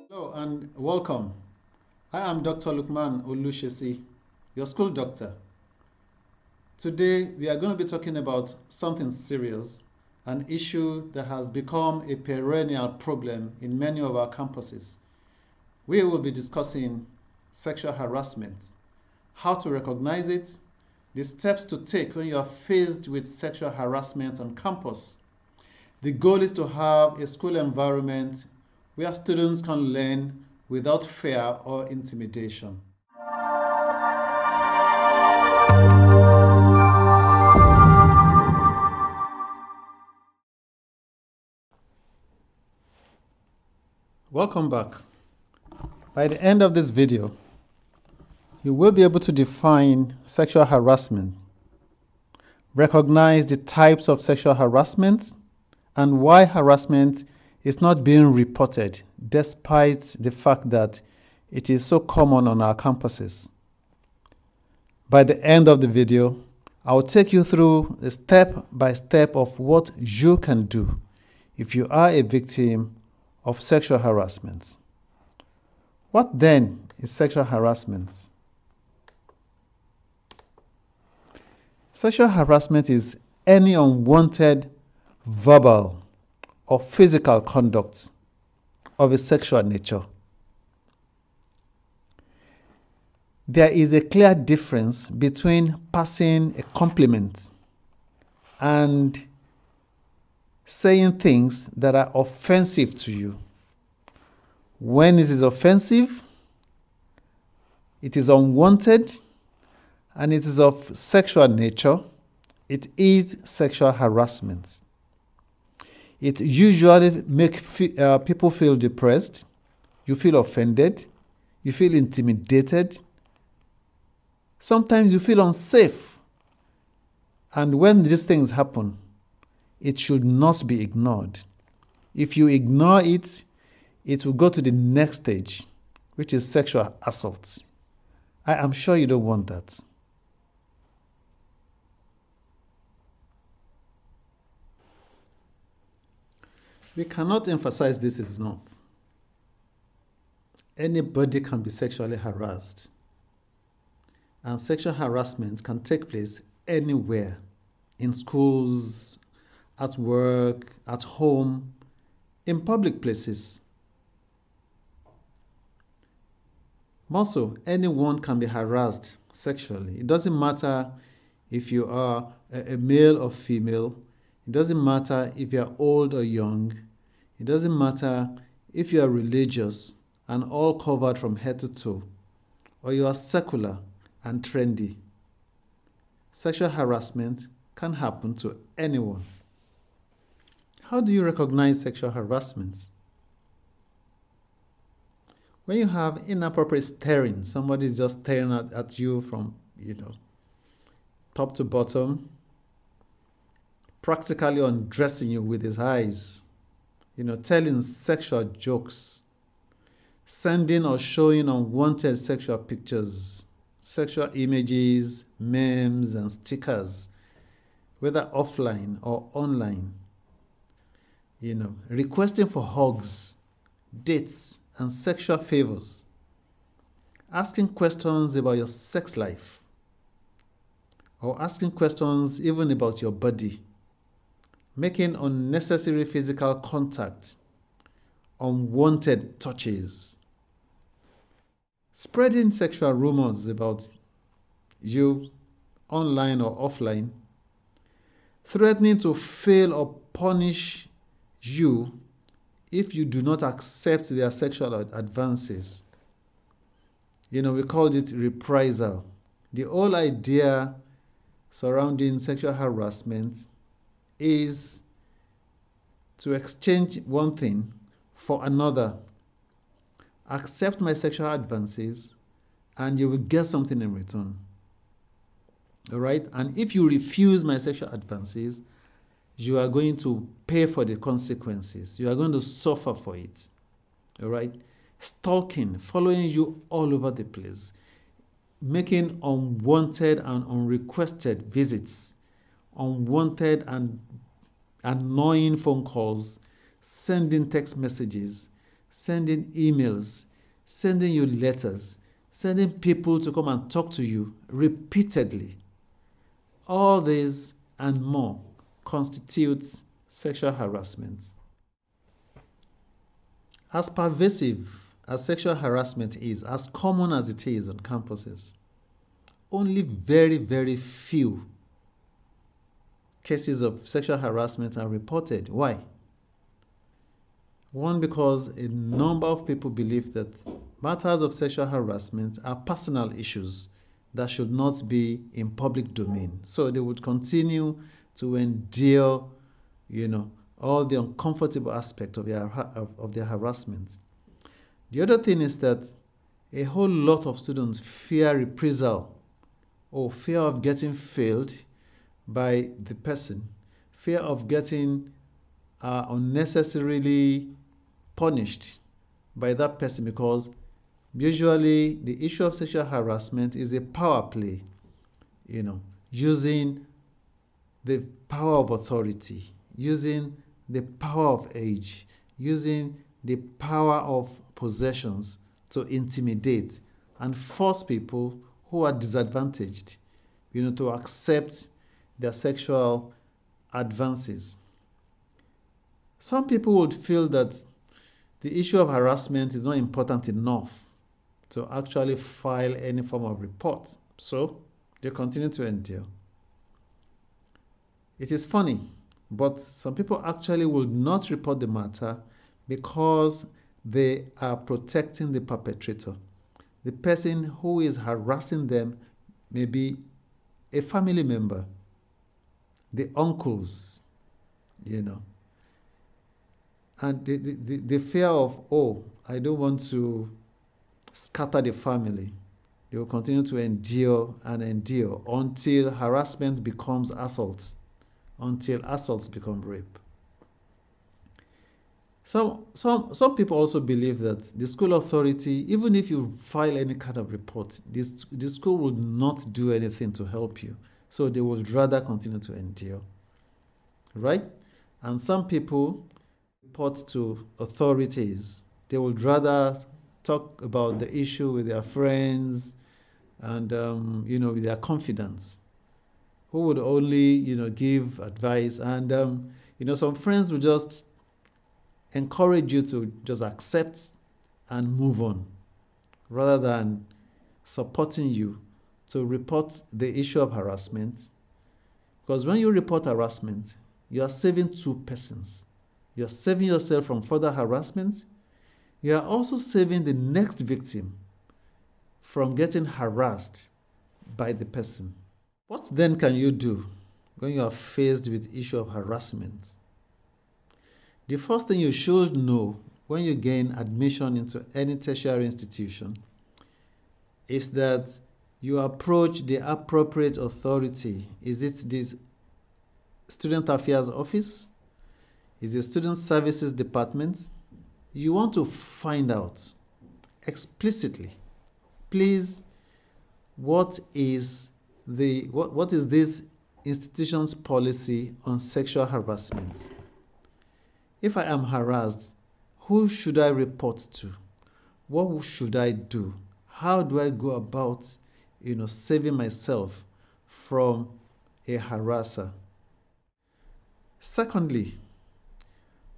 Hello and welcome. I am Dr. Lukman Olushesi, your school doctor. Today we are going to be talking about something serious, an issue that has become a perennial problem in many of our campuses. We will be discussing sexual harassment, how to recognize it, the steps to take when you are faced with sexual harassment on campus. The goal is to have a school environment where students can learn without fear or intimidation. Welcome back. By the end of this video, you will be able to define sexual harassment, recognize the types of sexual harassment, and why harassment is not being reported despite the fact that it is so common on our campuses. By the end of the video, I will take you through a step by step of what you can do if you are a victim of sexual harassment. What then is sexual harassment? Sexual harassment is any unwanted verbal or physical conduct of a sexual nature. There is a clear difference between passing a compliment and saying things that are offensive to you. When it is offensive, it is unwanted, and it is of sexual nature, it is sexual harassment. It usually makes people feel depressed, you feel offended, you feel intimidated, sometimes you feel unsafe. And when these things happen, it should not be ignored. If you ignore it, it will go to the next stage, which is sexual assault. I am sure you don't want that. We cannot emphasize this enough. Anybody can be sexually harassed, and sexual harassment can take place anywhere, in schools, at work, at home, in public places. Also, anyone can be harassed sexually. It doesn't matter if you are a male or female. It doesn't matter if you are old or young. It doesn't matter if you are religious and all covered from head to toe, or you are secular and trendy. Sexual harassment can happen to anyone. How do you recognize sexual harassment? When you have inappropriate staring, somebody is just staring at you from, top to bottom, practically undressing you with his eyes, telling sexual jokes, sending or showing unwanted sexual pictures, sexual images, memes, and stickers, whether offline or online, requesting for hugs, dates, and sexual favors, asking questions about your sex life, or asking questions even about your body, making unnecessary physical contact, unwanted touches, spreading sexual rumors about you online or offline, threatening to fail or punish you if you do not accept their sexual advances. We called it reprisal. The whole idea surrounding sexual harassment is to exchange one thing for another. Accept my sexual advances and you will get something in return. All right? And if you refuse my sexual advances, you are going to pay for the consequences. You are going to suffer for it. All right? Stalking, following you all over the place, making unwanted and unrequested visits, unwanted and annoying phone calls, sending text messages, sending emails, sending you letters, sending people to come and talk to you repeatedly. All this and more constitutes sexual harassment. As pervasive as sexual harassment is, as common as it is on campuses, only very, very few cases of sexual harassment are reported. Why? One, because a number of people believe that matters of sexual harassment are personal issues that should not be in public domain. So they would continue to endure, all the uncomfortable aspect of their harassment. The other thing is that a whole lot of students fear reprisal or fear of getting failed by the person, fear of getting unnecessarily punished by that person, because usually the issue of sexual harassment is a power play, using the power of authority, using the power of age, using the power of possessions to intimidate and force people who are disadvantaged, to accept their sexual advances. Some people would feel that the issue of harassment is not important enough to actually file any form of report, so they continue to endure. It is funny, but some people actually will not report the matter because they are protecting the perpetrator. The person who is harassing them may be a family member, the uncles, and the fear of, I don't want to scatter the family. They will continue to endure and endure until harassment becomes assault, until assaults become rape. Some people also believe that the school authority, even if you file any kind of report, the school would not do anything to help you. So they would rather continue to endure, right? And some people report to authorities. They would rather talk about the issue with their friends and, with their confidants, who would only, give advice. And, some friends would just encourage you to just accept and move on, rather than supporting you to report the issue of harassment. Because when you report harassment, you are saving two persons. You are saving yourself from further harassment. You are also saving the next victim from getting harassed by the person. What then can you do when you are faced with the issue of harassment? The first thing you should know when you gain admission into any tertiary institution is that you approach the appropriate authority. Is it the Student Affairs Office? Is it Student Services Department? You want to find out explicitly, please, what is this institution's policy on sexual harassment? If I am harassed, who should I report to? What should I do? How do I go about, saving myself from a harasser? Secondly,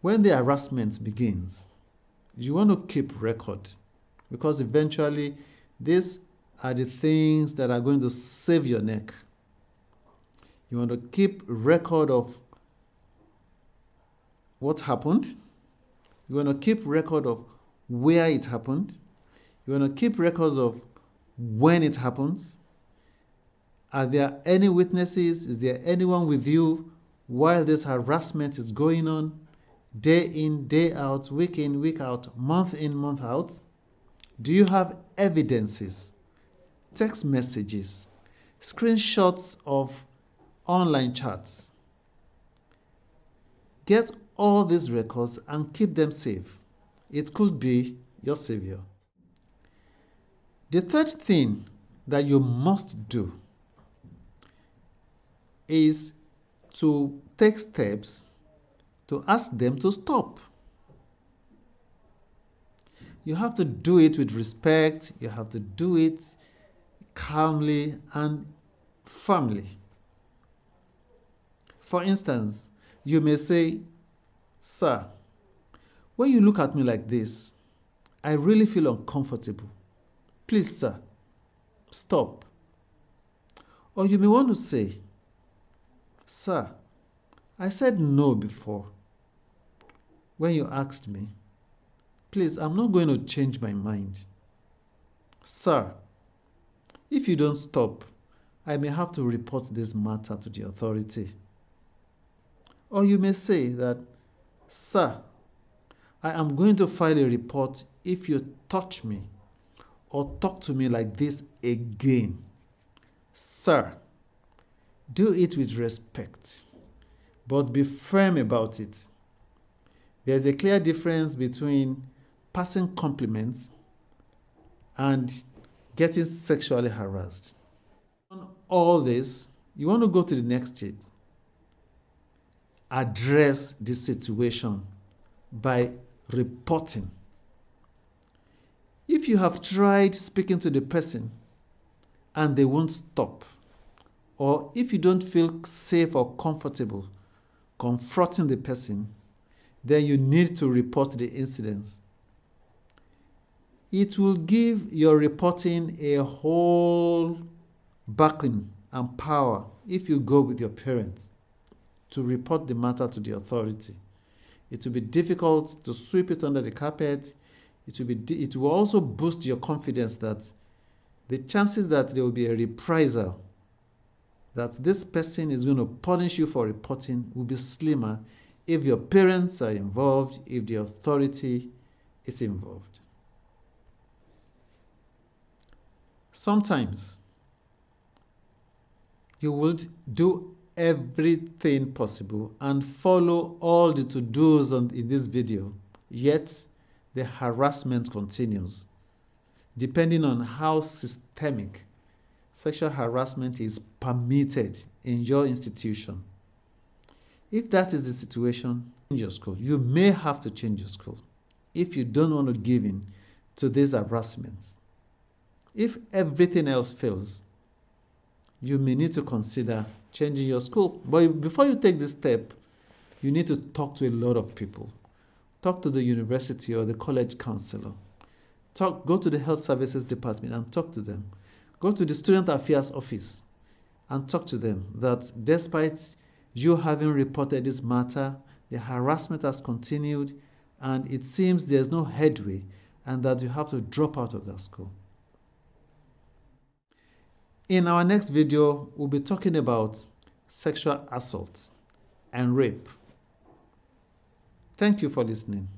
when the harassment begins, you want to keep record, because eventually these are the things that are going to save your neck. You want to keep record of what happened. You want to keep record of where it happened. You want to keep records of when it happens. Are there any witnesses? Is there anyone with you while this harassment is going on? Day in, day out, week in, week out, month in, month out? Do you have evidences, text messages, screenshots of online chats? Get all these records and keep them safe. It could be your savior. The third thing that you must do is to take steps to ask them to stop. You have to do it with respect. You have to do it calmly and firmly. For instance, you may say, "Sir, when you look at me like this, I really feel uncomfortable. Please, sir, stop." Or you may want to say, "Sir, I said no before when you asked me. Please, I'm not going to change my mind. Sir, if you don't stop, I may have to report this matter to the authority." Or you may say that, "Sir, I am going to file a report if you touch me or talk to me like this again. Sir, do it with respect, but be firm about it." There's a clear difference between passing compliments and getting sexually harassed. On all this, you want to go to the next stage. Address the situation by reporting. If you have tried speaking to the person and they won't stop, or if you don't feel safe or comfortable confronting the person, then you need to report the incidents. It will give your reporting a whole backing and power if you go with your parents to report the matter to the authority. It will be difficult to sweep it under the carpet. It will also boost your confidence that the chances that there will be a reprisal, that this person is going to punish you for reporting, will be slimmer if your parents are involved, if the authority is involved. Sometimes you would do everything possible and follow all the to-dos in this video, yet the harassment continues, depending on how systemic sexual harassment is permitted in your institution. If that is the situation, change your school. You may have to change your school if you don't want to give in to these harassments. If everything else fails, you may need to consider changing your school. But before you take this step, you need to talk to a lot of people. Talk to the university or the college counselor. Go to the health services department and talk to them. Go to the student affairs office and talk to them that despite you having reported this matter, the harassment has continued and it seems there's no headway and that you have to drop out of that school. In our next video, we'll be talking about sexual assault and rape. Thank you for listening.